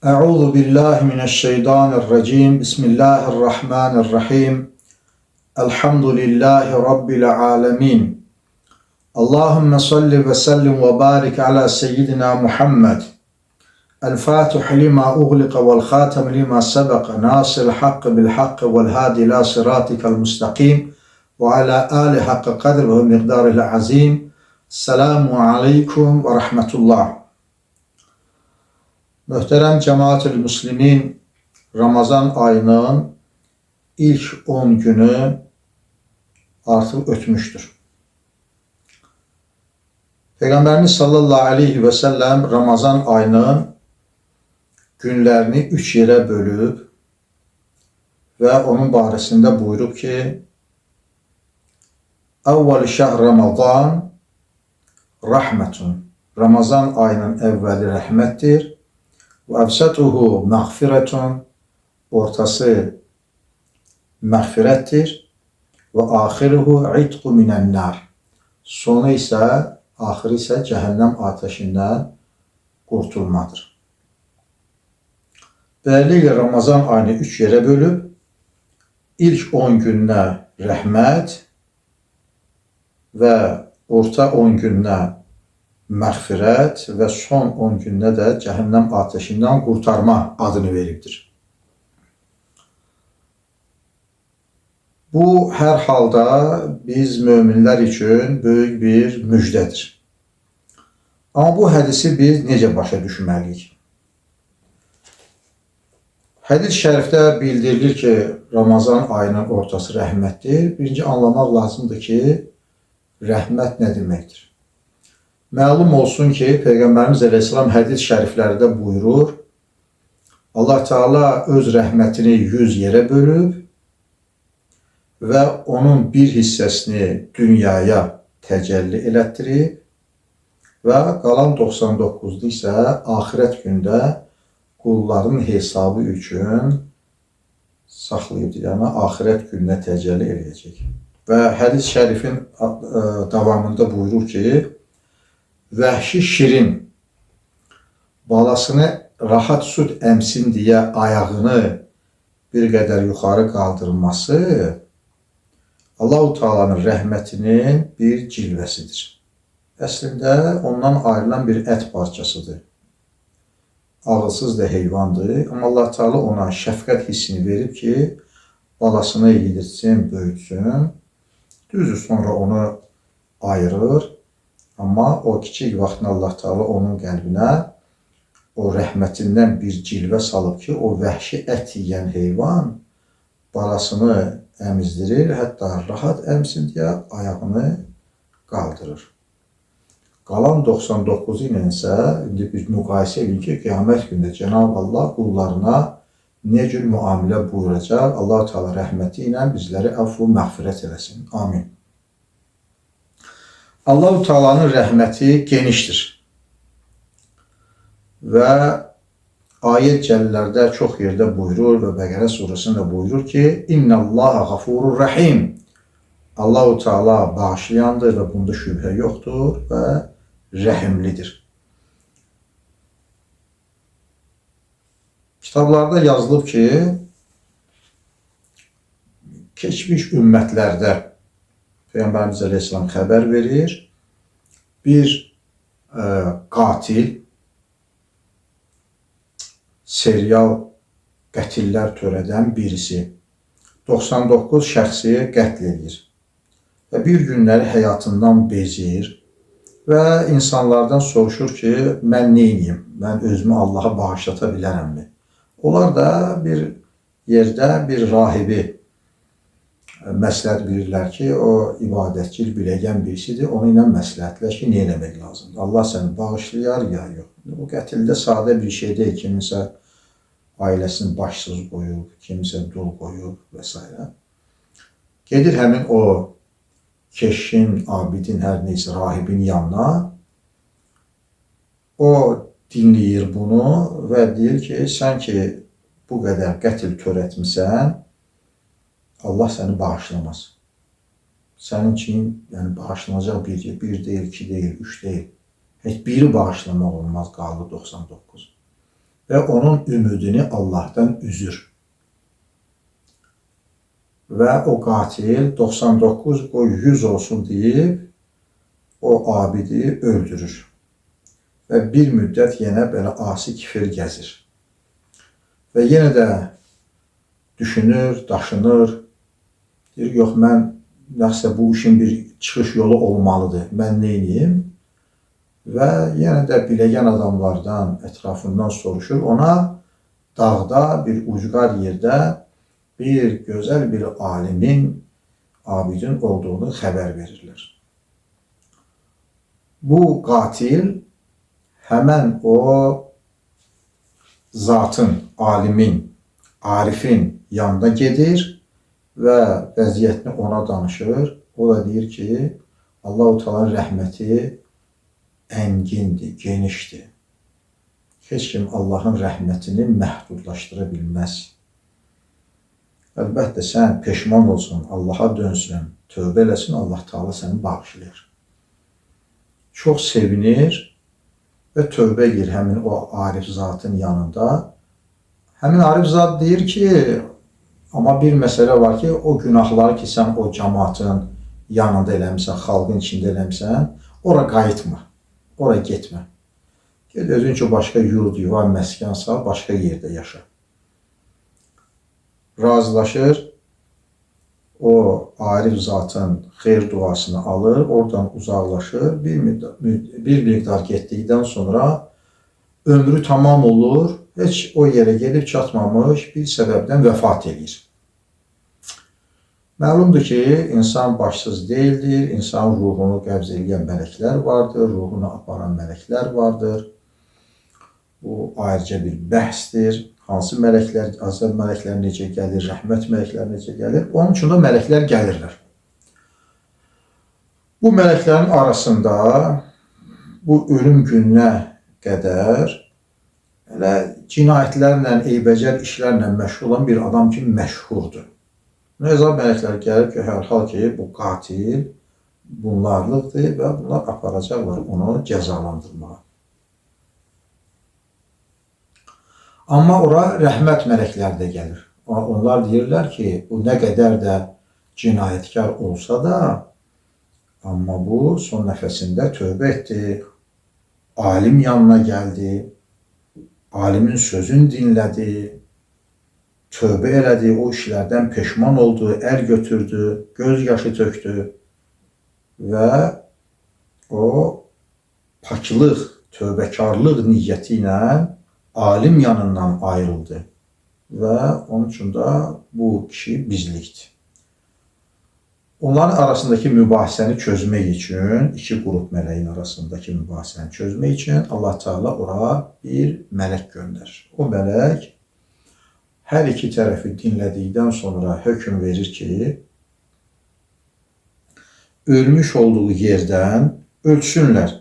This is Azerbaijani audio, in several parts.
Euzu billahi mineşşeytanirracim. Bismillahirrahmanirrahim. Elhamdülillahi rabbil alamin. Allahumme salli ve sellim ve barik ala seyyidina Muhammed. El-Fatih lima ughliqa vel khatem lima sebeqa nasiril hakkı bil hakkı vel hadi ila siratikel müstakim ve ala ali hakkı kadr ve miqdaril azim. Selamun aleyküm ve rahmetullah. Möhtərəm Cemaat-ül Müslimin, Ramazan ayının ilk 10 günü artıq ötmüşdür. Peyğəmbərimiz sallallahu aleyhi və səlləm Ramazan ayının günlərini 3 yerə bölüb və onun barəsində buyurub ki, Əvvəl şəhr Ramazan rəhmətun. Ramazan ayının əvvəli rəhmətdir. Və əvsətuhu məğfirətun, ortası məğfirətdir. Və axiruhu itqu minənnar, sonu isə, axırı isə cəhənnəm ateşindən qurtulmadır. Beləliklə Ramazan ayını 3 yerə bölüb, ilk 10 gününə rəhmət və orta 10 gününə məğfirət və son 10 gündə də cəhənnəm ateşindən qurtarma adını veribdir. Bu, hər halda biz möminlər üçün böyük bir müjdədir. Amma bu hədisi biz necə başa düşməliyik? Hədis şərifdə bildirilir ki, Ramazan ayının ortası rəhmətdir. Birinci anlamaq lazımdır ki, rəhmət nə deməkdir? Məlum olsun ki, Peyğəmbərimiz əleyhissalam hədis şəriflərdə buyurur, Allah Teala öz rəhmətini 100 yerə bölüb və onun bir hissəsini dünyaya təcəlli elətdirib və qalan 99'u isə axirət gündə qulların hesabı üçün saxlayıb, yəni axirət gününə təcəlli eləyəcək. Və hədis şərifin davamında buyurur ki, vəhşi şirin balasını rahat süd əmsin deyə ayağını bir qədər yuxarı qaldırması Allah-u Teala'nın rəhmətinin bir cilvəsidir. Əslində ondan ayrılan bir ət parçasıdır. Ağılsız da heyvandır, amma Allah Teala ona şəfqət hissini verib ki, balasını yedirsin, böyütsün. Düzdür, sonra onu ayırır. Amma o kiçik vaxtında Allah Teala onun qəlbinə o rəhmətindən bir cilvə salıb ki, o vəhşi ət yiyən heyvan balasını əmizdirir, hətta rahat əmsin deyə ayağını qaldırır. Qalan 99'u ilə isə indi biz müqayisə edin ki, qiyamət gündə Cenab-ı Allah qullarına nə cür müamilə buyuracaq, Allah Teala rəhməti ilə bizləri əfv məğfirət eləsin. Amin. Allah-u Teala'nın rəhməti genişdir. Və ayət cəllərdə çox yerdə buyurur və Bəqərə surəsində buyurur ki, İnnəllaha qafurur rəhim. Allah-u Teala bağışlayandır və bunda şübhə yoxdur və rəhimlidir. Kitablarda yazılıb ki, keçmiş ümmətlərdə Peyğəmbərimiz əleyhissalam xəbər verir, bir qatil, serial qətillər törədən birisi 99 şəxsi qətl edir və bir günləri həyatından bezir və insanlardan soruşur ki, mən neyniyim, mən özümü Allaha bağışlata bilərəmmi? Onlar da bir yerdə bir rahibi məsləhət bilirlər ki, o ibadətçil, biləyən birisidir, onu ilə məsləhətləş ki, nə eləmək lazımdır? Allah səni bağışlayar ya yox. O qətildə sadə bir şey deyil, kimisə ailəsini başsız qoyub, kimisə dul qoyub və s. Gedir həmin o keşin, abidin, hər neysə rahibin yanına, o dinləyir bunu və deyir ki, sən ki bu qədər qətil törətmisən, Allah səni bağışlamaz. Sənin üçün yəni bağışlanacaq bir deyil, iki deyil, üç deyil. Heç biri bağışlamaq olmaz, qaldı 99. və onun ümidini Allahdan üzür. Və o qatil 99 qoy 100 olsun deyib o abidi öldürür. Və bir müddət yenə belə asi kifir gəzir. Və yenə də düşünür, daşınır. Deyir, yox, mən nəsə bu işin bir çıxış yolu olmalıdır. Mən neyniyim? Və yenə də biləyən adamlardan, ətrafından soruşur. Ona dağda, bir ucqar yerdə bir gözəl bir alimin, abidin olduğunu xəbər verirlər. Bu qatil həmən o zatın, alimin, arifin yanına gedir və vəziyyətini ona danışır. O da deyir ki, Allah-u Teala'nın rəhməti əngindir, genişdir. Heç kim Allahın rəhmətini məhdudlaşdıra bilməz. Əlbəttə, sən peşman olsun, Allaha dönsün, tövbə eləsin, Allah Teala səni bağışlayır. Çox sevinir və tövbə edir həmin o arif zatın yanında. Həmin arif zat deyir ki, amma bir məsələ var ki, o günahları ki, sən o cəmaatın yanında eləmişsən, xalqın içində eləmişsən, ora qayıtma, ora getmə. Ged özün üçün başqa yurd, yuva, məskən sal, başqa yerdə yaşa. Razılaşır, o arif zatın xeyr duasını alır, oradan uzaqlaşır, bir miqdar getdikdən sonra ömrü tamam olur, heç o yerə gedib çatmamış bir səbəbdən vəfat edir. Məlumdur ki, insan başsız deyildir, insan ruhunu qəbz edən mələklər vardır, ruhunu aparan mələklər vardır. Bu ayrıca bir bəhsdir. Hansı mələklər, azab mələklər necə gəlir, rəhmət mələklər necə gəlir? Onun üçün də mələklər gəlirlər. Bu mələklərin arasında bu ölüm gününə qədər elə cinayətlərlə, eybəcər işlərlə məşğul olan bir adam kimi məşhurdur. Azab mələklər gəlir ki, hər hal ki, bu qatil bunlarlıqdır və bunlar aparacaqlar onu cəzalandırmağa. Amma ora rəhmət mələkləri də gəlir. Onlar deyirlər ki, bu nə qədər də cinayətkar olsa da, amma bu son nəfəsində tövbə etdi, alim yanına gəldi, alimin sözünü dinlədi, tövbə elədi, o işlərdən peşman oldu, əl götürdü, göz yaşı tökdü və o paklıq, tövbəkarlıq niyyəti ilə alim yanından ayrıldı və onun üçün də bu kişi bizlikdir. Onların arasındakı mübahisəni çözmək üçün, iki qrup mələyin arasındakı mübahisəni çözmək üçün Allah Teala ora bir mələk göndərir. O mələk hər iki tərəfi dinlədikdən sonra hökm verir ki, ölmüş olduğu yerdən ölçsünlər.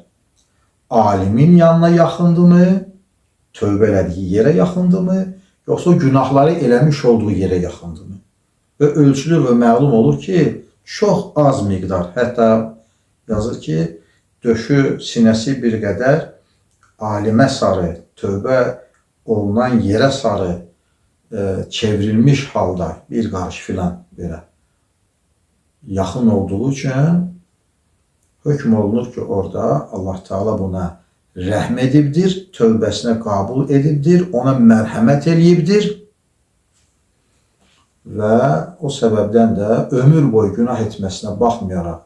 Alimin yanına yaxındımı, tövbə elədiyi yerə yaxındımı, yoxsa günahları eləmiş olduğu yerə yaxındımı? Və ölçülür və məlum olur ki, çox az miqdar, hətta yazır ki, döşü, sinəsi bir qədər alimə sarı, tövbə olunan yerə sarı çevrilmiş halda bir qarış filan belə yaxın olduğu üçün hökm olunur ki, orada Allah Teala buna rəhm edibdir, tövbəsinə qəbul edibdir, ona mərhəmət eləyibdir və o səbəbdən də ömür boyu günah etməsinə baxmayaraq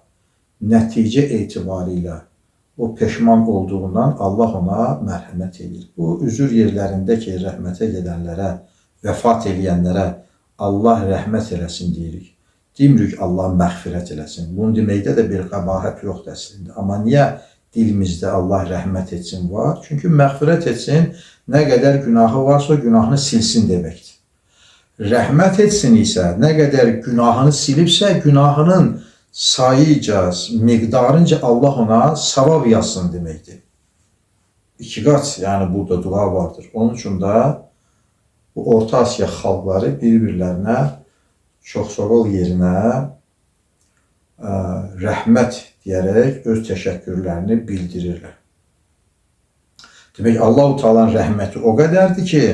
nəticə etibarilə o peşman olduğundan Allah ona mərhəmət edir. Bu üzür yerlərində ki, rəhmətə gedənlərə, vəfat eləyənlərə Allah rəhmət eləsin deyirik. Demirik Allah məğfirət eləsin. Bunu deməkdə də bir qəbahət yoxdur əslində. Amma niyə dilimizdə Allah rəhmət etsin var? Çünki məğfirət etsin, nə qədər günahı varsa o günahını silsin deməkdir. Rəhmət etsin isə nə qədər günahını silibsə, günahının sayıca, miqdarınca Allah ona savab yazsın deməkdir. İki qat, yəni burada dua vardır. Onun üçün də bu Orta Asiya xalqları bir-birlərinə çoxsoğul yerinə rəhmət deyərək öz təşəkkürlərini bildirirlər. Demək Allah-u Teala'nın rəhməti o qədərdir ki,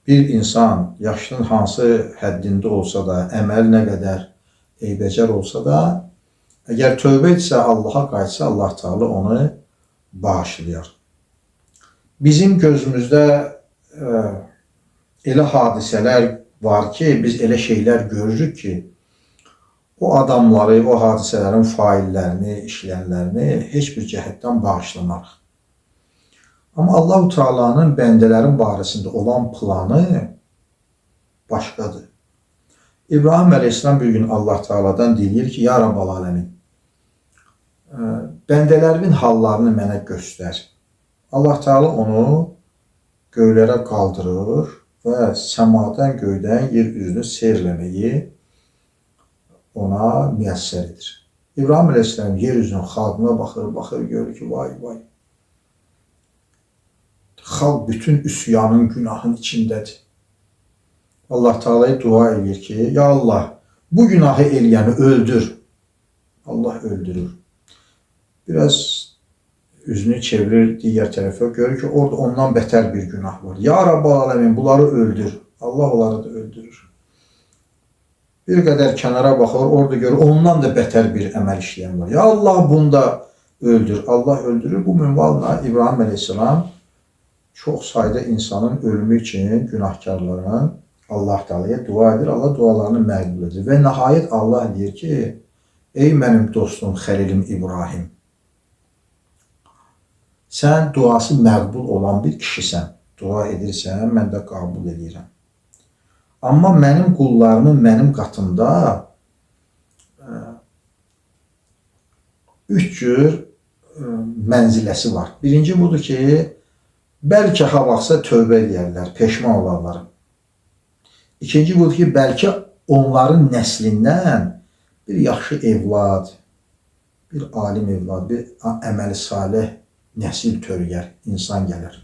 bir insan yaşının hansı həddində olsa da, əməl nə qədər eybəcər olsa da, əgər tövbə etsə, Allaha qayıtsa, Allah Teala onu bağışlayar. Bizim gözümüzdə elə hadisələr var ki, biz elə şeylər görürük ki, o adamları, o hadisələrin faillərini, işləyənlərini heç bir cəhətdən bağışlamarıq. Amma Allah-u Teala'nın bəndələrin barəsində olan planı başqadır. İbrahim Əleyhisselam bir gün Allah Teala'dan deyir ki, Ya Rabbal Alemin, bəndələrimin hallarını mənə göstər. Allah Teala onu göylərə qaldırır və səmadan, göydən yer üzünü seyirləməyi ona müyəssər edir. İbrahim Əleyhisselam yer üzünün xalqına baxır, görür ki, vay vay. Xalq bütün üsyanın, günahın içindədir. Allah Teala'ya dua edir ki, Ya Allah, bu günahı eləyəni öldür. Allah öldürür. Biraz üzünü çevirir digər tərəfə, görür ki, orada ondan betər bir günah var. Ya Rabbal Alemin, bunları öldür. Allah onları da öldürür. Bir qədər kənara baxır, orada görür, ondan da betər bir əməl işləyən var. Ya Allah, bunu da öldür. Allah öldürür. Bu minvalla İbrahim Əleyhisselam çox sayda insanın ölümü üçün günahkarların Allah Teala'ya dua edir. Allah dualarını məqbul edir. Və nəhayət Allah deyir ki, ey mənim dostum, Xəlilim İbrahim, sən duası məqbul olan bir kişisən. Dua edirsən, mən də qəbul edirəm. Amma mənim qullarımın mənim qatımda üç cür mənziləsi var. Birinci budur ki, bəlkə ha vaxtsa tövbə edərlər, peşman olarlar. İkinci budur ki, bəlkə onların nəslindən bir yaxşı evlad, bir alim evlad, bir əməli salih nəsil törəyər, insan gəlir.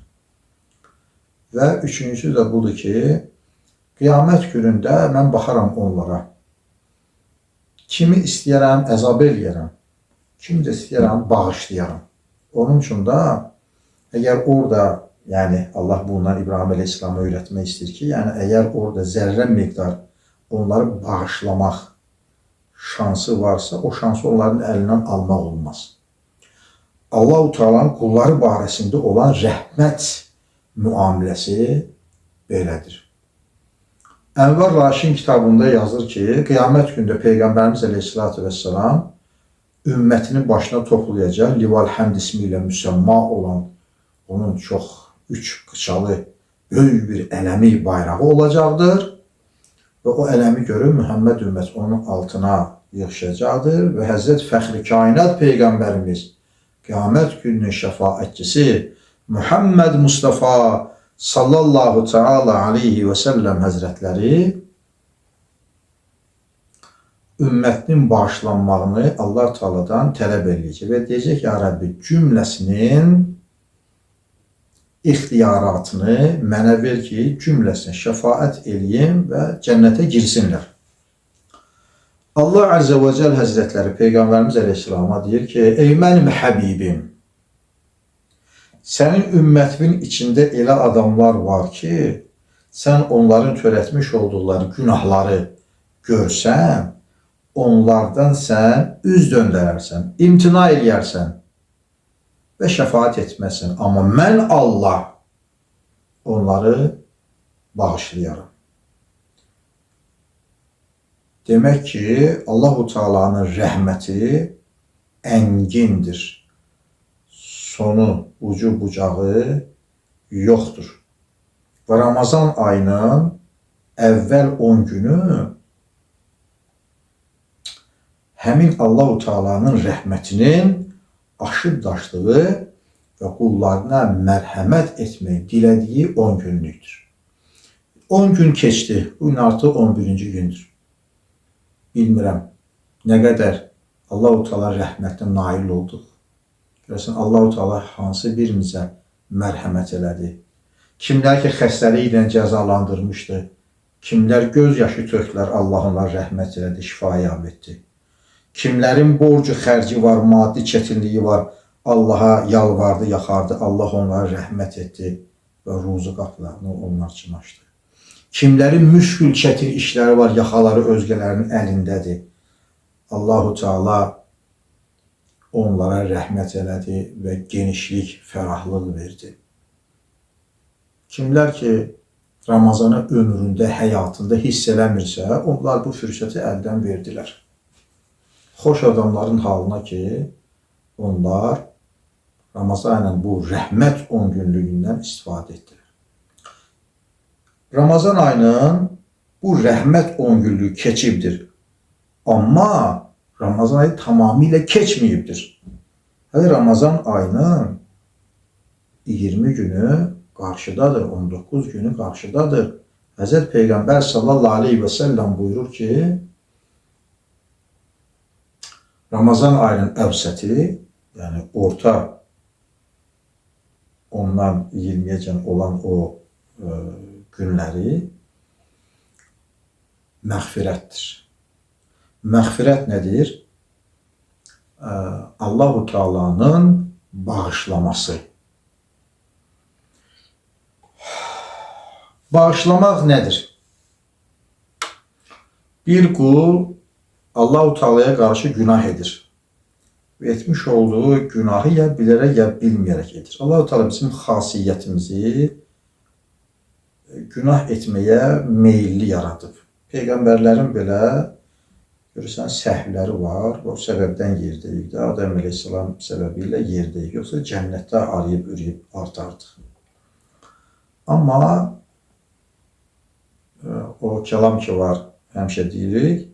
Və üçüncüsü də budur ki, qiyamət günündə mən baxaram onlara. Kimi istəyərəm, əzab eləyərəm. Kimi də istəyərəm, bağışlayaram. Onun üçün də, əgər orada, yəni Allah bundan İbrahim Əleyhisselam'a öyrətmək istəyir ki, yəni əgər orada zərrə miqdar onları bağışlamaq şansı varsa, o şansı onların əlindən almaq olmaz. Allah-u Teala'nın qulları barəsində olan rəhmət müamiləsi belədir. Ənvar Raşin kitabında yazır ki, qiyamət gündə Peyğəmbərimiz Əleyhisselatü Vesselam ümmətinin başına toplayacaq, Lival Həmd ismi ilə müsəmma olan onun çox üç qıçalı böyük bir ələmi bayrağı olacaqdır və o ələmi görüb Mühəmməd ümmət onun altına yığışacaqdır və Həzrət Fəxri Kainat Peyğəmbərimiz qiyamət gününün şəfaətçisi Muhammed Mustafa sallallahu teala aleyhi və səlləm həzrətləri ümmətinin bağışlanmağını Allah Teala'dan tələb edəcək və deyəcək, ya Rabbi, cümləsinin ixtiyaratını mənə ver ki, cümləsinə şəfaət eləyim və cənnətə girsinlər. Allah Azze və Cəl Həzrətləri Peyğəmbərimiz Əleyhisselama deyir ki, ey mənim həbibim, sənin ümmətimin içində elə adamlar var ki, sən onların törətmiş olduqları günahları görsən, onlardan sən üz döndərərsən, imtina eləyərsən və şəfaət etməzsən. Amma mən Allah onları bağışlayaram. Demək ki, Allah-u Teala'nın rəhməti əngindir. Sonu, ucu bucağı yoxdur. Və Ramazan ayının əvvəl 10 günü həmin Allah-u Teala'nın rəhmətinin aşıb daşdığı və qullarına mərhəmət etmək dilədiyi 10 günlükdür. 10 gün keçdi, bu gün artıq 11-ci gündür. Bilmirəm, nə qədər Allah-u Teala rəhmətinə nail olduq. Görəsən, Allah-u Teala hansı birimizə mərhəmət elədi. Kimlər ki, xəstəliklə cəzalandırmışdı, kimlər göz yaşı tökdülər, Allah onlara rəhmət elədi, şifa yab etdi. Kimlərin borcu, xərci var, maddi çətinliyi var, Allaha yalvardı, yaxardı. Allah onlara rəhmət etdi və ruzu qapılarını onlar üçün açdı. Kimlərin müşkül çətin işləri var, yaxaları özgələrinin əlindədir. Allahu Teala onlara rəhmət elədi və genişlik, fərahlıq verdi. Kimlər ki, Ramazanı ömründə, həyatında hiss eləmirsə, onlar bu fürsəti əldən verdilər. Xoş adamların halına ki, onlar Ramazan ilə bu rəhmət 10 günlüyündən istifadə etdilər. Ramazan ayının bu rəhmət 10 günlüyü keçibdir. Amma Ramazan ayı tamamilə keçməyibdir. Hələ Ramazan ayının 20 günü qarşıdadır, 19 günü qarşıdadır. Həzrət Peyğəmbər sallallahu aleyhi və səlləm buyurur ki, Ramazan ayının əvsəti, yəni orta ondan 20-yəcən olan o günləri məğfirətdir. Məğfirət nədir? Allah-u Teala'nın bağışlaması. Bağışlamaq nədir? Bir qul Allah-u Teala'ya qarşı günah edir. Və etmiş olduğu günahı ya bilərək, ya bilməyərək edir. Allah-u Teala bizim xasiyyətimizi günah etməyə meyilli yaradıb. Peyğəmbərlərin belə görürsən səhvləri var. O səbəbdən yerdəyik də. Adəm əleyhissalam səbəbilə yerdəyik. Yoxsa cənnətdə arayıb, ürəyib artardıq. Amma o kəlam ki var, həmişə deyirik,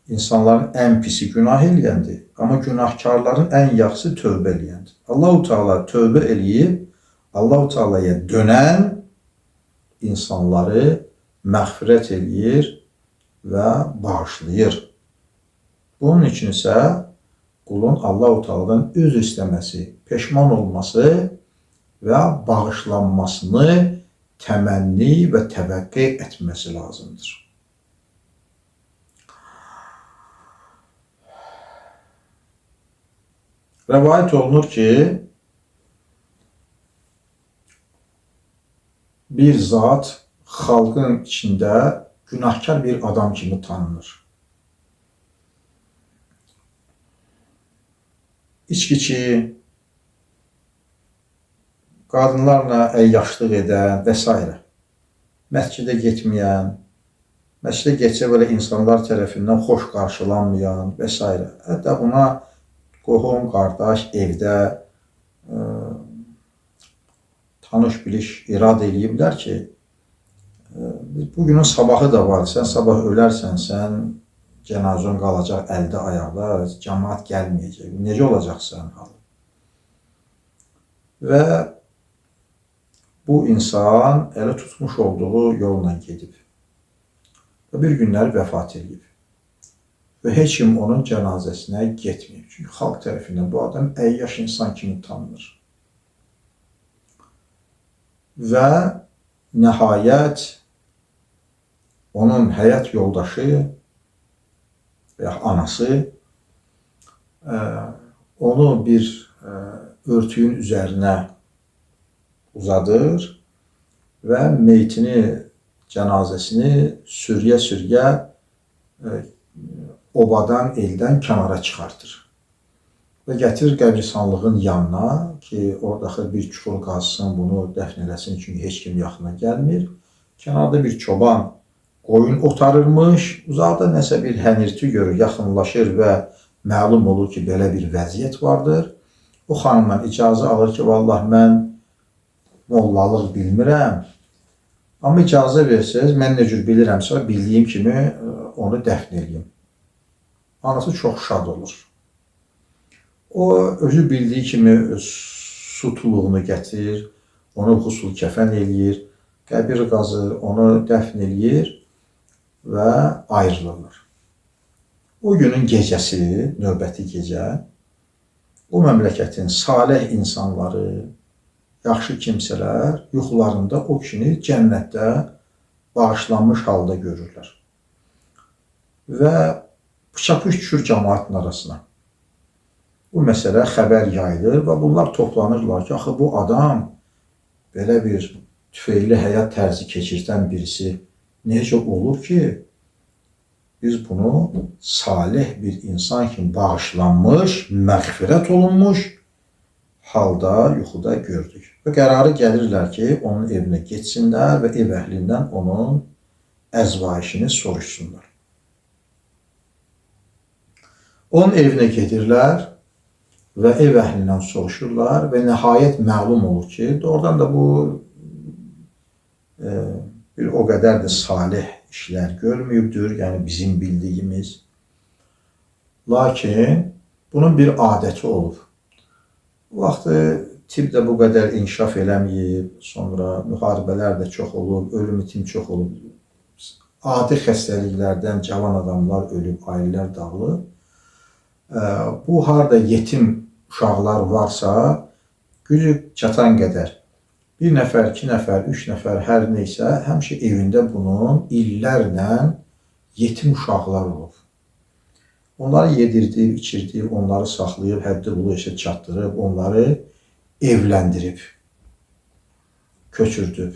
insanların ən pisi günah eləyəndir. Amma günahkarların ən yaxşısı tövbə eləyəndir. Allah-u Teala tövbə eləyib, Allah-u Teala'ya dönən insanları məğfirət eləyir və bağışlayır. Bunun üçün isə qulun Allah-u Teala'dan üzr istəməsi, peşman olması və bağışlanmasını təmənni və təvəqqə etməsi lazımdır. Rəvayət olunur ki, bir zat xalqın içində günahkar bir adam kimi tanınır. İçkiçi, qadınlarla əyyaşlıq edən və s. Məscidə getməyən, məscidə getsə belə insanlar tərəfindən xoş qarşılanmayan və s. Hətta buna qohum, qardaş, evdə tanış biliş irad eləyiblər ki, bugünün sabahı da var, sən sabah ölərsən, sən cənazən qalacaq əldə ayaqda, cəmaat gəlməyəcək. Necə olacaq sənin halın? Və bu insan elə tutmuş olduğu yolla gedib və bir günlər vəfat edib. Və heç kim onun cənazəsinə getməyib. Çünki xalq tərəfindən bu adam əyyaş insan kimi tanınır. Və nəhayət onun həyat yoldaşı və anası onu bir örtüyün üzərinə uzadır və meytini, cənazəsini sürüyə-sürüyə obadan, eldən kənara çıxartır. Və gətirir qəbristanlığın yanına ki, orada bir çuxur qazsın, bunu dəfn eləsin, çünki heç kim yaxına gəlmir. Kənarda bir çoban qoyun otarırmış, uzaqda nəsə bir hənirti görür, yaxınlaşır və məlum olur ki, belə bir vəziyyət vardır. O xanımdan icazə alır ki, vallahi mən mollalıq bilmirəm, amma icazə versəz, mən nə cür bilirəmsə, bildiyim kimi onu dəfn edeyim. Anası çox şad olur. O, özü bildiyi kimi su tuluğunu gətirir, onu husul kəfən eləyir, qəbir qazır, onu dəfn eləyir və ayrılırlar. O günün gecəsi, növbəti gecə, o məmləkətin salih insanları, yaxşı kimsələr yuxularında o kişini cənnətdə bağışlanmış halda görürlər. Və bıçaq düşür cəmaatın arasına. Bu məsələ xəbər yayılır və bunlar toplanırlar ki, axı bu adam belə bir tüfeylli həyat tərzi keçirdən birisi necə olur ki, biz bunu salih bir insan kimi bağışlanmış, məğfirət olunmuş halda yuxuda gördük. Və qərarı gəlirlər ki, onun evinə getsinlər və ev əhlindən onun əzvayişini soruşsunlar. Onun evinə gedirlər və ev əhlindən soruşurlar və nəhayət məlum olur ki, doğrudan da bu bir o qədər də salih işlər görməyibdir, yəni bizim bildiyimiz. Lakin bunun bir adəti olub. Bu vaxtı tibb də bu qədər inkişaf eləməyib, sonra müharibələr də çox olub, ölüm itim çox olub. Adi xəstəliklərdən cavan adamlar ölüb, ailələr dağılıb. Bu harda yetim uşaqlar varsa, gücü çatan qədər bir nəfər, iki nəfər, üç nəfər, hər neysə, həmişə evində bunun illərlə yetim uşaqlar olub. Onları yedirdib, içirdib, onları saxlayıb, həddi bulu işə çatdırıb, onları evləndirib, köçürdüb.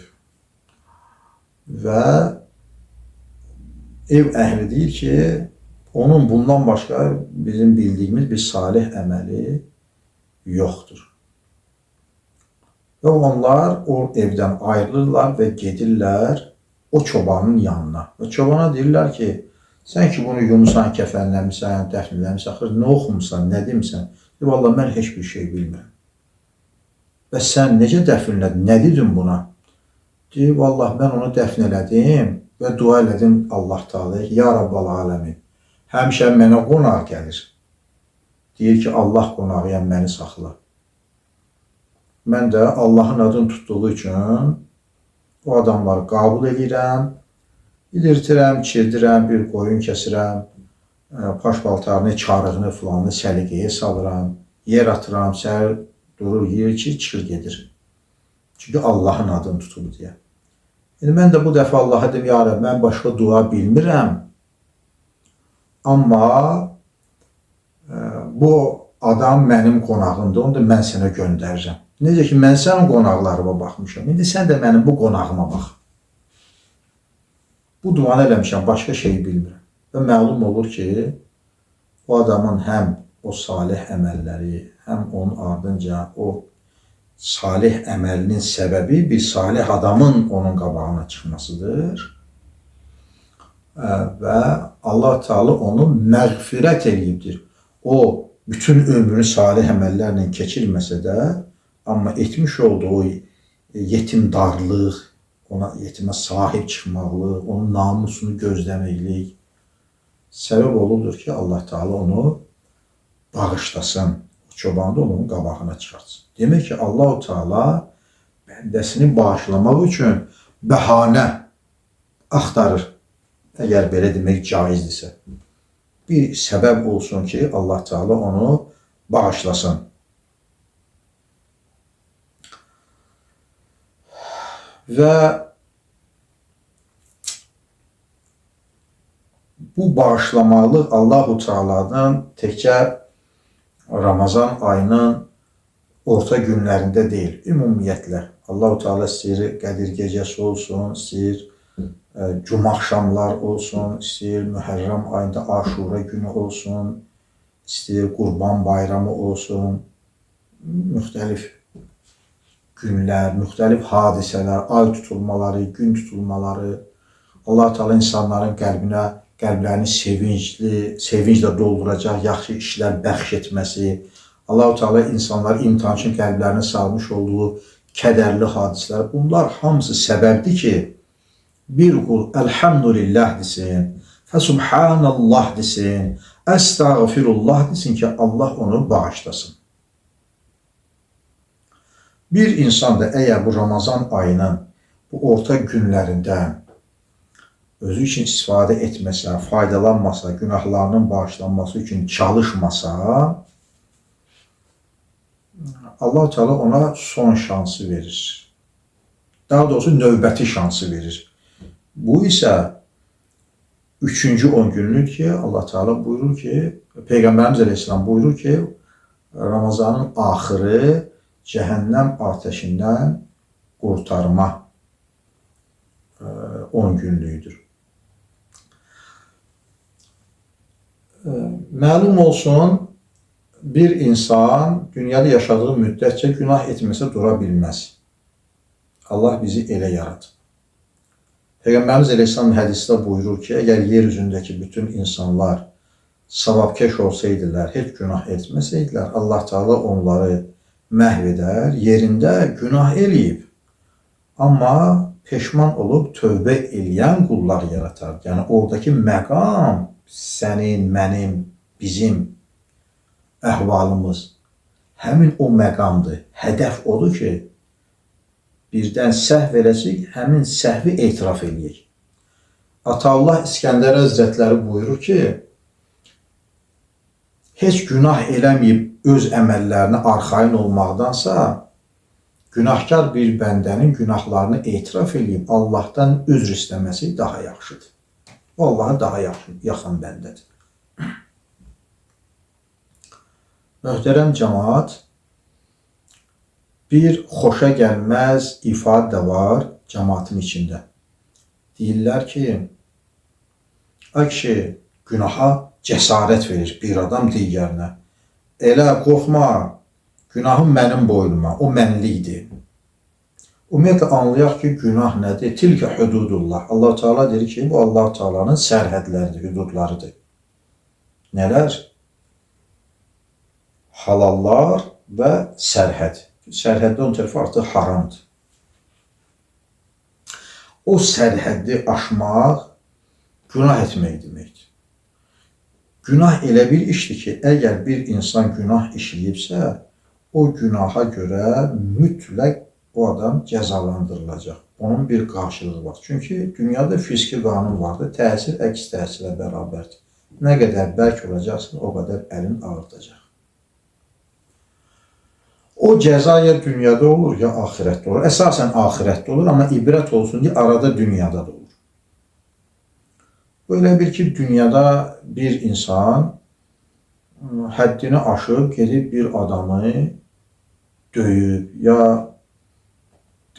Və ev əhli deyir ki, onun bundan başqa bizim bildiyimiz bir salih əməli yoxdur. Və onlar o evdən ayrılırlar və gedirlər o çobanın yanına. Və çobana deyirlər ki, sən ki bunu yumusan, kəfənləmirsən, dəfnləmirsən, axır nə oxumusan, nə demirsən? Deyir, vallahi mən heç bir şey bilmirəm. Və sən necə dəfnlədin, nə dedin buna? Deyir, vallahi mən onu dəfn elədim və dua elədim Allah Teala'ya ki, ya Rabbal aləmin, həmişə mənə qonaq gəlir. Deyir ki, Allah qonağıyam, məni saxla. Mən də Allahın adını tutduğu üçün o adamları qəbul edirəm, yedirtirəm, içirdirəm, bir qoyun kəsirəm, paş-paltarını, çarığını, filanını səliqəyə salıram, yer atıram, səhər durur, yer içir, çıxır gedir. Çünki Allahın adını tutub deyə. Yəni, mən də bu dəfə Allah'a dedim, ya Rəbb, mən başqa dua bilmirəm, amma bu adam mənim qonağımdır, onu da mən sənə göndərirəm. Necə ki, mən sənin qonaqlarıma baxmışam, indi sən də mənim bu qonağıma bax. Bu duanı eləmişəm, başqa şeyi bilmirəm. Və məlum olur ki, o adamın həm o salih əməlləri, həm onun ardınca o salih əməlinin səbəbi bir salih adamın onun qabağına çıxmasıdır. Və Allah Teala onu məğfirət eləyibdir. O, bütün ömrünü salih əməllərlə keçirməsə də, amma etmiş olduğu yetimdarlıq, ona yetimə sahib çıxmaqlıq, onun namusunu gözləməklik səbəb olurdur ki, Allah Teala onu bağışlasın, çobanı da onun qabağına çıxartsın. Demək ki, Allah Teala bəndəsini bağışlamaq üçün bəhanə axtarır, əgər belə demək caizdirsə. Bir səbəb olsun ki, Allah Teala onu bağışlasın. Və bu bağışlamalıq Allah-u Teala'dan təkcə Ramazan ayının orta günlərində deyil, ümumiyyətlə. Allah-u Teala istəyir Qədir gecəsi olsun, istəyir cuma axşamlar olsun, istəyir Mühərrəm ayında Aşura günü olsun, istəyir Qurban bayramı olsun, müxtəlif günlər, müxtəlif hadisələr, ay tutulmaları, gün tutulmaları, Allah-u Teala insanların qəlblərini sevinclə dolduracaq, yaxşı işlər bəxş etməsi, Allah-u Teala insanlar imtihan üçün qəlblərini salmış olduğu kədərli hadisələr, bunlar hamısı səbəbdir ki, bir qul elhamdülillah desin, fəsubhanallah desin, əstəğfirullah desin ki, Allah onu bağışlasın. Bir insan da əgər bu Ramazan ayının bu orta günlərindən özü üçün istifadə etməsə, faydalanmasa, günahlarının bağışlanması üçün çalışmasa, Allah-u Teala ona son şansı verir. Daha doğrusu növbəti şansı verir. Bu isə 3-cü 10 günlük ki, Allah Teala buyurur ki, Peyğəmbərimiz Aleyhisselam buyurur ki, Ramazanın axırı cəhənnəm ateşindən qurtarma 10 günlüydür. Məlum olsun, bir insan dünyada yaşadığı müddətcə günah etməsə dura bilməz. Allah bizi elə yaratıb. Peyğəmbərimiz Əleyhisselam hədisdə buyurur ki, əgər yer üzündəki bütün insanlar savabkeş olsaydılar, heç günah etməsəydilər, Allah Teala onları məhv edər, yerində günah eləyib. Amma peşman olub tövbə eləyən qullar yaratar. Yəni oradakı məqam sənin, mənim, bizim əhvalımız həmin o məqamdır. Hədəf odur ki, birdən səhv eləsək, həmin səhvi etiraf eləyək. Ataullah İskəndər Həzrətləri buyurur ki, heç günah eləməyib öz əməllərini arxayın olmaqdansa, günahkar bir bəndənin günahlarını etiraf eləyib Allahdan üzr istəməsi daha yaxşıdır. O Allah'a daha yaxın bəndədir. Möhtərəm cəmaat, bir xoşa gəlməz ifadə var cəmaatın içində. Deyirlər ki, ay kişi, günaha cəsarət verir bir adam digərinə. Elə qorxma, günahım mənim boynuma, o mənlikdir. Ümumiyyətlə anlayaq ki, günah nədir? Tilkə hududullah. Allah Teala deyir ki, bu Allah Teala'nın sərhədləridir, hududlarıdır. Nələr? Halallar və sərhəd. Sərhəddə onun tərəfi artıq haramdır. O sərhəddi aşmaq günah etmək deməkdir. Günah elə bir işdir ki, əgər bir insan günah işləyibsə, o günaha görə mütləq o adam cəzalandırılacaq. Onun bir qarşılığı var. Çünki dünyada fiziki qanun vardır, təsir əks təsirlə bərabərdir. Nə qədər bərk olacaqsın, o qədər əlin ağırtacaq. O cəza ya dünyada olur, ya axirətdə olur. Əsasən axirətdə olur, amma ibrət olsun deyə arada dünyada da olur. Böyle bir ki, dünyada bir insan həddini aşıb, gedib bir adamı döyüb, ya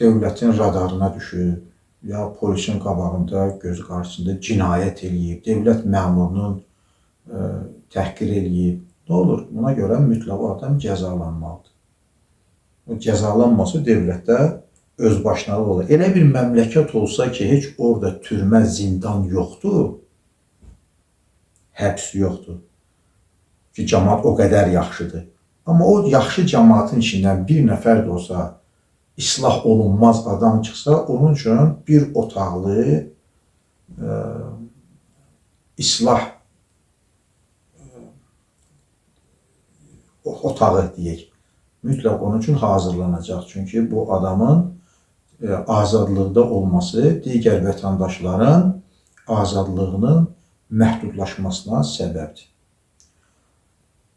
devlətin radarına düşüb, ya polisin qabağında, göz qarşısında cinayət eləyib, devlət məmurunun təhqir eləyib. Nə olur? Buna görə mütləq o adam cəzalanmalıdır. O cəzalanması devlətdə öz başına olur. Elə bir məmləkət olsa ki, heç orada türmə, zindan yoxdur, həbs yoxdur ki, cəmaat o qədər yaxşıdır. Amma o yaxşı cəmaatın içindən bir nəfər də olsa, islah olunmaz adam çıxsa, onun üçün bir otaqlı islah otağı deyək. Mütləq onun üçün hazırlanacaq. Çünki bu adamın azadlıqda olması digər vətəndaşların azadlığının məhdudlaşmasına səbəbdir.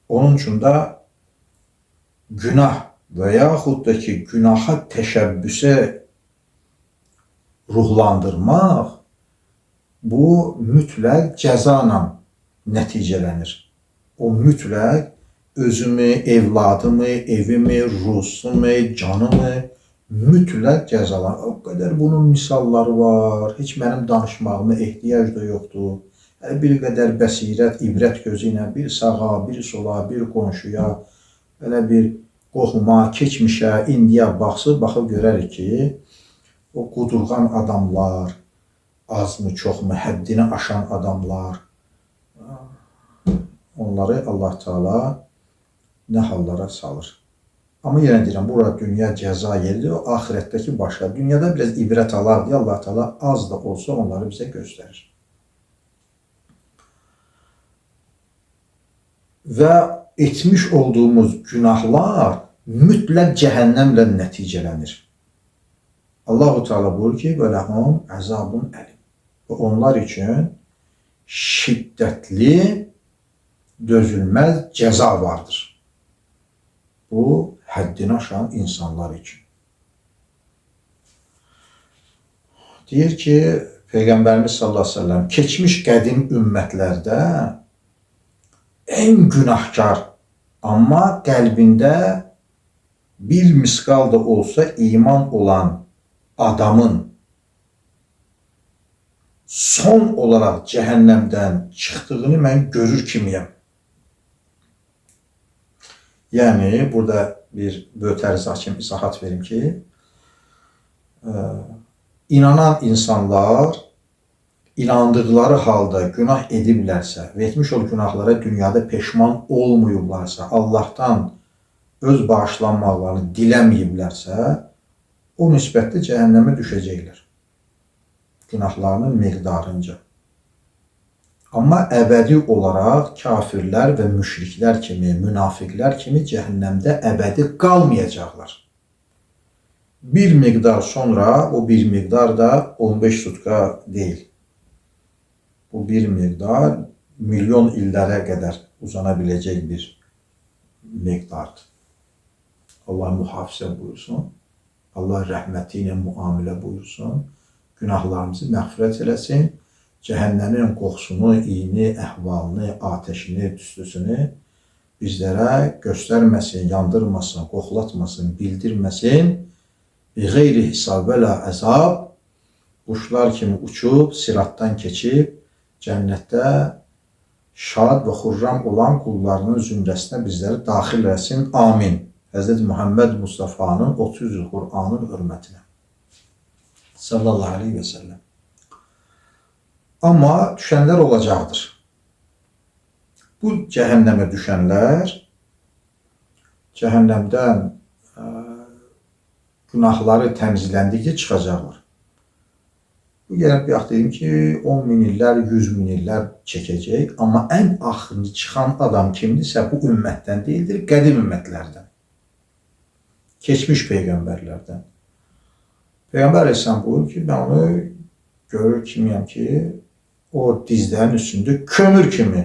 Onun üçün də günah və yaxud da ki, günaha təşəbbüsə ruhlandırmaq bu mütləq cəza ilə nəticələnir. O mütləq özümü, evladımı, evimi, ruhumu, canımı mütləq cəzalanır. O qədər bunun misalları var. Heç mənim danışmağıma ehtiyac da yoxdur. Bir qədər bəsirət, ibrət gözü ilə bir sağa, bir sola, bir qonşuya, belə bir qohuma, keçmişə, indiyə baxsın, baxıb görərik ki, o qudurğan adamlar, azmı, çoxmu, həddini aşan adamlar, onları Allah Teala nə hallara salır. Amma yenə deyirəm, burada dünya cəza yeridir, o axirətdəki başqa. Dünyada biraz ibrət alar deyə Allah Teala az da olsa onları bizə göstərir. Və etmiş olduğumuz günahlar mütləq cəhənnəmlə nəticələnir. Allah-u Teala buyurur ki, və ləhum əzabun əlim. Və onlar üçün şiddətli, dözülməz cəza vardır. Bu, həddini aşan insanlar üçün. Deyir ki, Peyğəmbərimiz sallallahu aleyhi ve sellem, keçmiş qədim ümmətlərdə ən günahkar Amma qəlbində bir miskal da olsa iman olan adamın son olaraq cəhənnəmdən çıxdığını mən görür kimiyəm. Yəni, burada bir bötəriz hakim izahat verim ki, inanan insanlar inandıqları halda günah ediblərsə və etmiş ol günahlara dünyada peşman olmayıblarsa, Allahdan öz bağışlanmalarını diləməyiblərsə, o nisbətdə cəhənnəmə düşəcəklər. Günahlarının miqdarınca. Amma əbədi olaraq kafirlər və müşriklər kimi, münafiqlər kimi cəhənnəmdə əbədi qalmayacaqlar. Bir miqdar sonra, o bir miqdar da 15 sutka deyil. Bu bir miqdar milyon illərə qədər uzana biləcək bir miqdardır. Allah mühafizə buyursun. Allah rəhməti ilə müamilə buyursun. Günahlarımızı məğfirət eləsin. Cəhənnəmin qoxusunu, iyini, əhvalını, ateşini, tüstüsünü bizlərə göstərməsin, yandırmasın, qoxulatmasın, bildirməsin. Qeyri hesab və la əzab, quşlar kimi uçub, siratdan keçib, cənnətdə şad və xurram olan qullarının zümrəsinə bizləri daxil eləsin. Amin. Həzrət Muhammed Mustafa'nın 30 il Qur'anın hörmətinə. Sallallahu aleyhi və səlləm. Amma düşənlər olacaqdır. Bu cəhənnəmə düşənlər cəhənnəmdən günahları təmizləndikcə çıxacaqlar. Bu gəlib bir deyim ki, 10 min illər, 100 min illər çəkəcək. Amma ən axırıncı çıxan adam kimdirsə bu ümmətdən deyildir, qədim ümmətlərdən. Keçmiş peyğəmbərlərdən. Peyğəmbər Əleyhisselam buyurur ki, mən onu görür kimiyəm ki, o dizlərin üstündə kömür kimi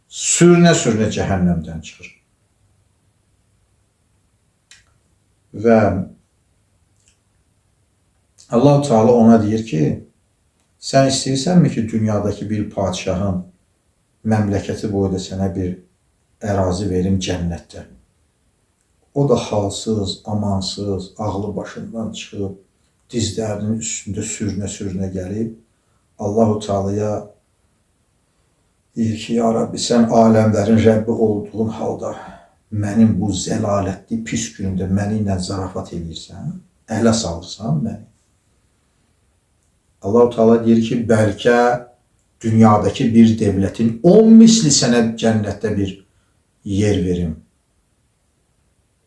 sürünə-sürünə cəhənnəmdən çıxır. Və Allah-u Teala ona deyir ki, sən istəyirsənmi ki, dünyadakı bir padişahın məmləkəti boyda sənə bir ərazi verim cənnətdə? O da halsız, amansız, ağlı başından çıxıb, dizlərinin üstündə sürünə-sürünə gəlib, Allah-u Teala'ya deyir ki, ya Rabbi, sən aləmlərin Rəbbi olduğun halda mənim bu zəlalətli, pis günümdə məni ilə zarafat edirsən, əhlə salırsan məni. Allah-u Teala deyir ki, bəlkə dünyadakı bir devlətin 10 misli sənə cənnətdə bir yer verim.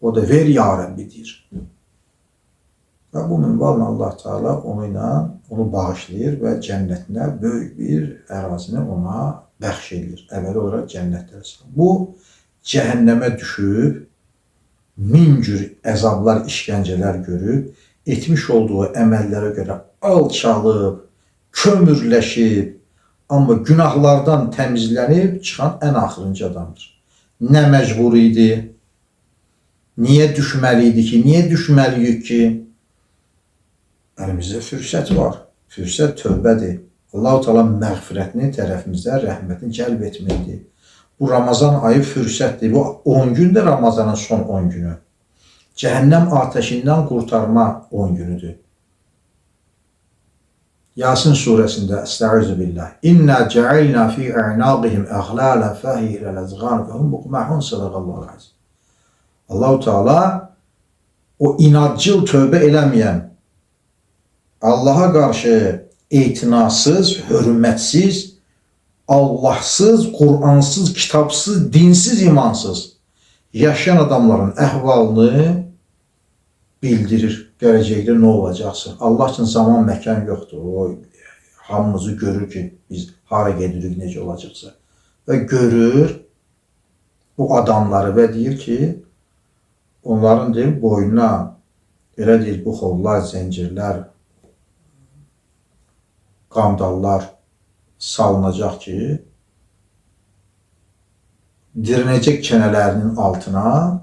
O da ver ya Rabbi deyir. Və bu minvalla Allah Teala onu bağışlayır və cənnətinə böyük bir ərazini ona bəxş edir. Əvvəli olaraq cənnətdə. Bu cəhənnəmə düşüb, min cür əzablar, işgəncələr görüb, etmiş olduğu əməllərə görə alçalıb, kömürləşib, amma günahlardan təmizlənib çıxan ən axırıncı adamdır. Nə məcbur idi? Niyə düşməli idi ki? Niyə düşməliyik ki? Əlimizdə fürsət var. Fürsət tövbədir. Allah-u Teala məğfirətini tərəfimizdə rəhmətini cəlb etməkdir. Bu Ramazan ayı fürsətdir. Bu 10 gün də Ramazanın son 10 günü. Cəhənnəm ateşindən qurtarma 10 günüdür. Yasin surəsində Estaizu billah. İnna ca'ilna fi a'naqihim aghlalan fahiya ila al-azghan fahum muqmahun sadaqallahu azim. Allah-u Teala o inadcıl tövbə eləməyən, Allaha qarşı etinasız, hörmətsiz, Allahsız, Qur'ansız, kitabsız, dinsiz, imansız yaşayan adamların əhvalını bildirir. Gələcəkdə nə olacaqsa. Allah üçün zaman, məkan yoxdur. O hamımızı görür ki, biz hara gedirik, necə olacaqsa. Və görür bu adamları və deyir ki, onların deyir, boynuna elə deyir, bu xollar, zəncirlər, qandallar salınacaq ki, dirinəcək çənələrinin altına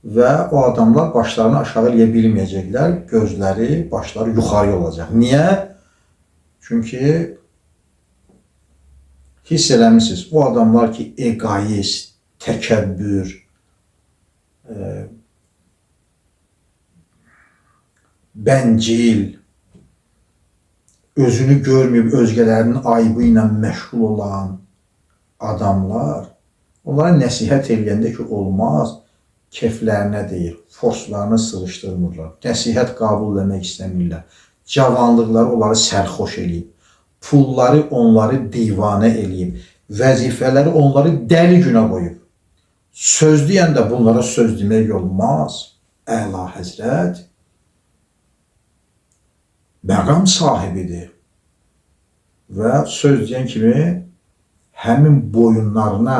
və o adamlar başlarını aşağı eləyə bilməyəcəklər, gözləri, başları yuxarı olacaq. Niyə? Çünki hiss eləmişsiniz, o adamlar ki, egoist, təkəbbür, bəncil, özünü görməyib özgələrinin ayıbı ilə məşğul olan adamlar, onlara nəsihət eləyəndə ki, olmaz, keflərinə deyir, forslarını sığışdırmırlar, nəsihət qəbul etmək istəmirlər, cavanlıqları onları sərxoş eləyib, pulları onları divanə eləyib, vəzifələri onları dəli günə qoyub. Söz deyəndə bunlara söz demək olmaz. Əla Həzrət məqam sahibidir və söz deyən kimi həmin boyunlarına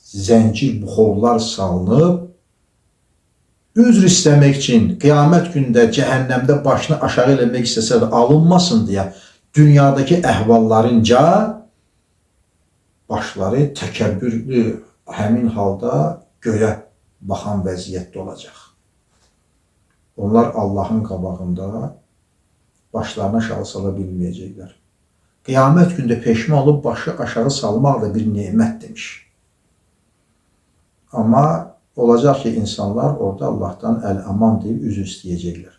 zəncir buxovlar salınıb, üzr istəmək üçün qiyamət gündə cəhənnəmdə başını aşağı eləmək istəsə də alınmasın deyə dünyadakı əhvallarınca başları təkəbbürlü həmin halda göyə baxan vəziyyətdə olacaq. Onlar Allahın qabağında başlarını aşağı sala bilməyəcəklər. Qiyamət gündə peşman olub başı aşağı salmaq da bir nemət demiş. Amma olacaq ki, insanlar orada Allahdan əl-aman deyib üzr istəyəcəklər.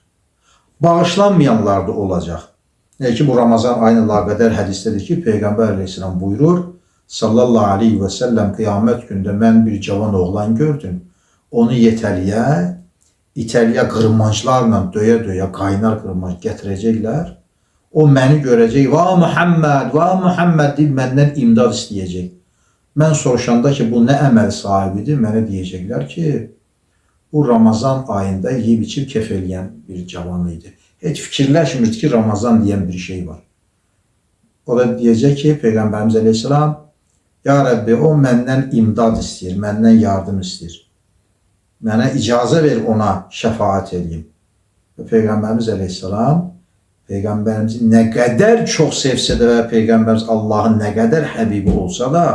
Bağışlanmayanlar da olacaq. Nə ki, bu Ramazan ayına laqədər hədisdədir ki, Peyğəmbər əleyhissalam buyurur, sallallahu aleyhi və səlləm, qiyamət gündə mən bir cavan oğlan gördüm. Onu itəliyə qırmanclarla döyə-döyə qaynar qırmanc gətirəcəklər. O məni görəcək, va Muhammed deyib məndən imdad istəyəcək. Mən soruşanda ki, bu nə əməl sahibidir, mənə deyəcəklər ki, bu Ramazan ayında yeyib içib kef eləyən bir cavan idi. Heç fikirləşmirdi ki, Ramazan deyən bir şey var. O da deyəcək ki, Peyğəmbərimiz əleyhissalam, ya Rəbbi, o məndən imdad istəyir, məndən yardım istəyir. Mənə icazə ver ona şəfaət edeyim. Və Peyğəmbərimiz əleyhissalam, Peyğəmbərimizi nə qədər çox sevsə də və Peyğəmbərimiz Allahın nə qədər həbibi olsa da,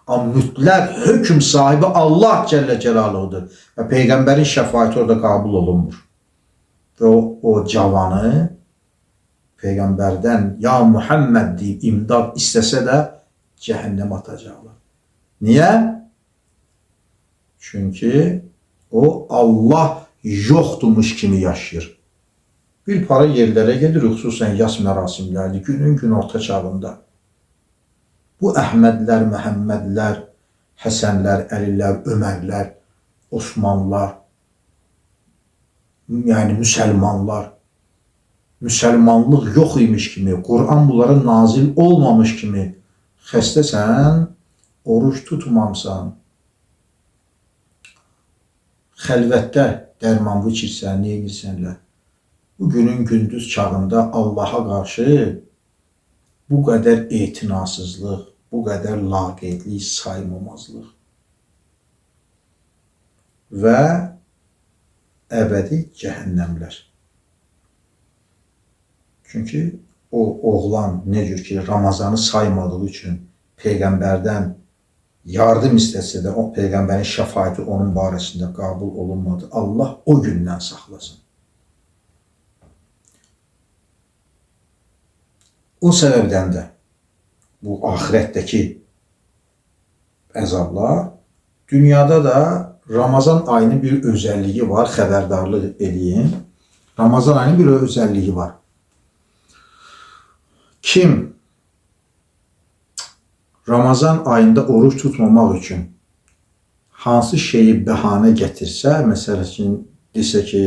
amma mütləq hökm sahibi Allah Cəllə Cəlaluhudur. Və Peyğəmbərin şəfaəti orada qəbul olunmur. Və o cavanı Peyğəmbərdən ya Muhammed deyib imdad istəsə də cəhənnəm atacaqlar. Niyə? Çünki o Allah yoxdurmuş kimi yaşayır. Bir para yerlərə gedir, xüsusən yas mərasimlərdir, günün gün orta çağında. Bu Əhmədlər, Məhəmmədlər, Həsənlər, Əlilər, Ömərlər, Osmanlılar, yəni müsəlmanlar, müsəlmanlıq yox imiş kimi, Qur'an bunlara nazil olmamış kimi xəstəsən, oruç tutmamsan, xəlvətdə dərmanlı içirsən, nə edirsənlər? Bu günün gündüz çağında Allaha qarşı bu qədər etinasızlıq, bu qədər laqeydlik, saymamazlıq və əbədi cəhənnəmlər. Çünki o oğlan necə ki Ramazanı saymadığı üçün Peyğəmbərdən yardım istəsə də o Peyğəmbərin şəfaəti onun barəsində qəbul olunmadı. Allah o gündən saxlasın. O səbəbdən də bu axirətdəki əzablar, dünyada da Ramazan ayının bir özəlliyi var, xəbərdarlıq edeyim. Ramazan ayının bir özəlliyi var. Kim Ramazan ayında oruç tutmamaq üçün hansı şeyi bəhanə gətirsə, məsəl üçün desə ki,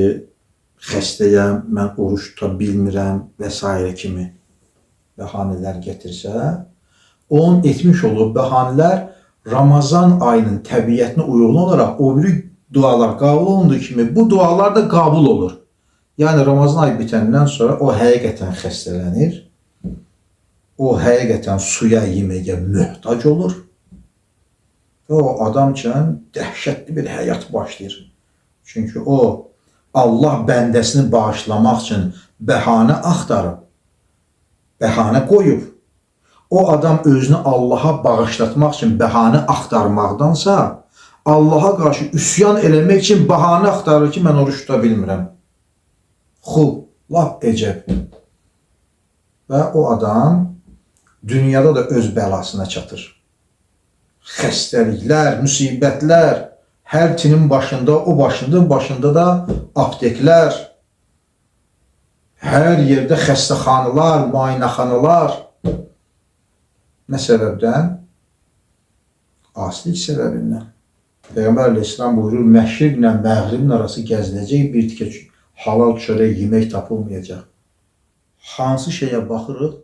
xəstəyəm, mən oruç tuta bilmirəm və s. kimi bəhanələr gətirsə, onun etmiş olduğu bəhanələr Ramazan ayının təbiətinə uyğun olaraq o biri dualar qəbul olunduğu kimi bu dualar da qəbul olur. Yəni Ramazan ayı bitəndən sonra o həqiqətən xəstələnir, o həqiqətən suya, yeməyə möhtac olur və o adam üçün dəhşətli bir həyat başlayır. Çünki o Allah bəndəsini bağışlamaq üçün bəhanə axtarıb, bəhanə qoyub. O adam özünü Allaha bağışlatmaq üçün bəhanə axtarmaqdansa, Allaha qarşı üsyan eləmək üçün bəhanə axtarır ki, mən oruç tuta bilmirəm. Xub, laf ecəb. Və o adam dünyada da öz bəlasına çatır. Xəstəliklər, müsibətlər, Hər tinin başında, o başında da apteklər, hər yerdə xəstəxanalar, müayinəxanalar. Nə səbəbdən? Asilik səbəbindən. Peyğəmbər əleyhissalam buyurur, məşriqlə məğribin arası gəziləcək, bir tikə halal çörək yemək tapılmayacaq. Hansı şeyə baxırıq?